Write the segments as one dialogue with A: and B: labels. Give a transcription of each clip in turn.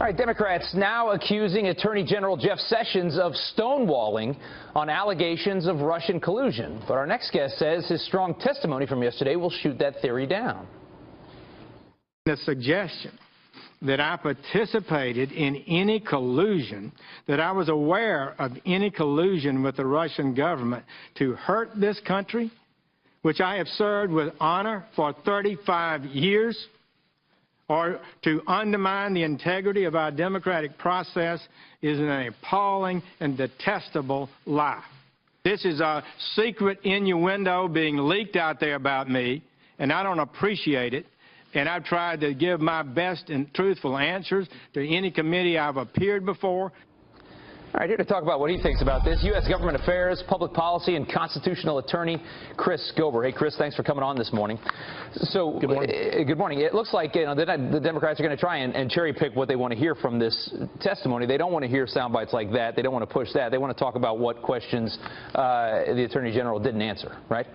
A: All right, Democrats now accusing Attorney General Jeff Sessions of stonewalling on allegations of Russian collusion. But our next guest says his strong testimony from yesterday will shoot that theory down.
B: The suggestion that I participated in any collusion, that I was aware of any collusion with the Russian government to hurt this country, which I have served with honor for 35 years, or to undermine the integrity of our democratic process is an appalling and detestable lie. This is a secret innuendo being leaked out there about me, and I don't appreciate it. And I've tried to give my best and truthful answers to any committee I've appeared before.
A: All right, here to talk about what he thinks about this, U.S. Government Affairs, Public Policy, and Constitutional Attorney Chris Gober. Hey, Chris, thanks for coming on this morning. So,
C: good morning.
A: Good morning. It looks like the Democrats are going to try and cherry pick what they want to hear from this testimony. They don't want to hear sound bites like that. They don't want to push that. They want to talk about what questions the Attorney General didn't answer, right?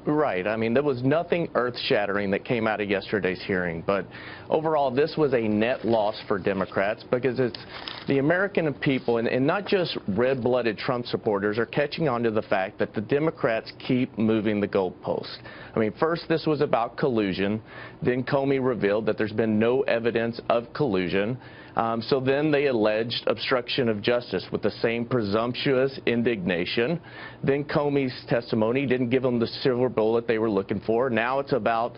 C: Right. I mean, there was nothing earth-shattering that came out of yesterday's hearing. But overall, this was a net loss for Democrats because it's the American people, and not just red-blooded Trump supporters, are catching on to the fact that the Democrats keep moving the goalpost. I mean, first this was about collusion. Then Comey revealed that there's been no evidence of collusion. So then they alleged obstruction of justice with the same presumptuous indignation. Then Comey's testimony didn't give them the silver bullet they were looking for. Now it's about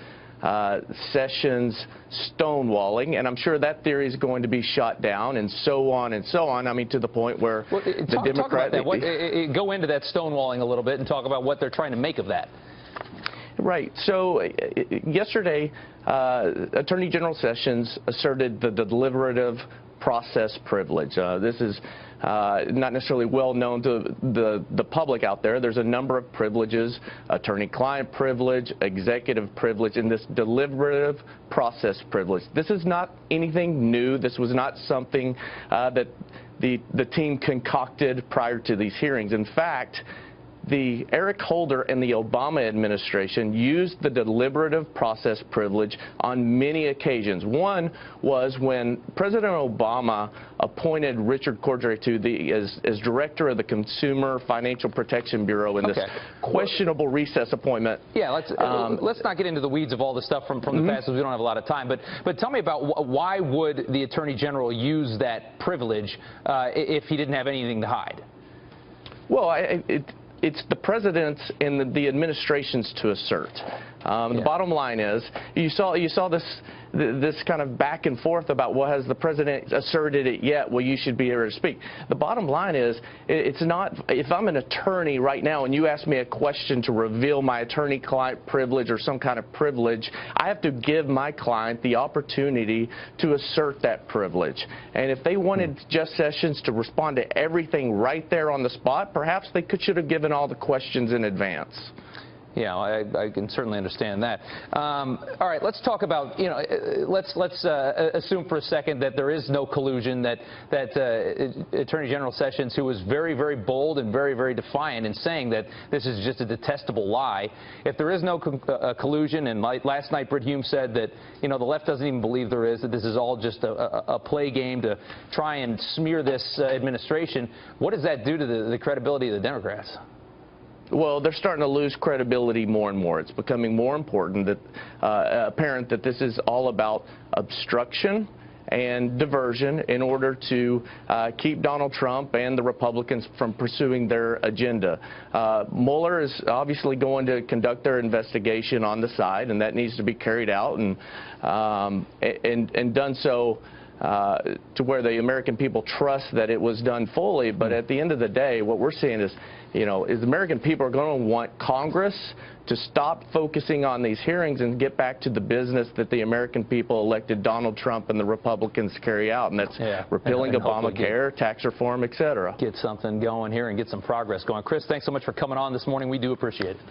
C: Sessions stonewalling, and I'm sure that theory is going to be shot down, and so on and so on. I mean, to the point where the Democrat...
A: Go into that stonewalling a little bit and talk about what they're trying to make of that.
C: Right. So yesterday, Attorney General Sessions asserted the deliberative process privilege. This is not necessarily well known to the public out there. There's a number of privileges: attorney-client privilege, executive privilege, and this deliberative process privilege. This is not anything new. This was not something that the team concocted prior to these hearings. In fact, the Eric Holder and the Obama administration used the deliberative process privilege on many occasions. One was when President Obama appointed Richard Cordray as director of the Consumer Financial Protection Bureau in this questionable recess appointment.
A: Yeah, let's not get into the weeds of all the stuff from the past, because we don't have a lot of time. But tell me about why would the Attorney General use that privilege if he didn't have anything to hide?
C: Well, it's the president's and the administration's to assert. The bottom line is, you saw this kind of back and forth about, well, has the president asserted it yet? Well, you should be able to speak. The bottom line is, it's not, if I'm an attorney right now and you ask me a question to reveal my attorney-client privilege or some kind of privilege, I have to give my client the opportunity to assert that privilege. And if they wanted Jeff Sessions to respond to everything right there on the spot, perhaps they should have given all the questions in advance.
A: Yeah, I can certainly understand that. All right, let's talk about, let's assume for a second that there is no collusion, that Attorney General Sessions, who was very, very bold and very, very defiant in saying that this is just a detestable lie. If there is no collusion, and last night Brit Hume said that, the left doesn't even believe there is, that this is all just a play game to try and smear this administration, what does that do to the credibility of the Democrats?
C: Well, they're starting to lose credibility more and more. It's becoming more important that apparent that this is all about obstruction and diversion in order to keep Donald Trump and the Republicans from pursuing their agenda. Mueller is obviously going to conduct their investigation on the side, and that needs to be carried out and done so to where the American people trust that it was done fully. But at the end of the day, what we're seeing is, is the American people are going to want Congress to stop focusing on these hearings and get back to the business that the American people elected Donald Trump and the Republicans to carry out, and that's repealing Obamacare, tax reform, et cetera.
A: Get something going here and get some progress going. Chris, thanks so much for coming on this morning. We do appreciate it.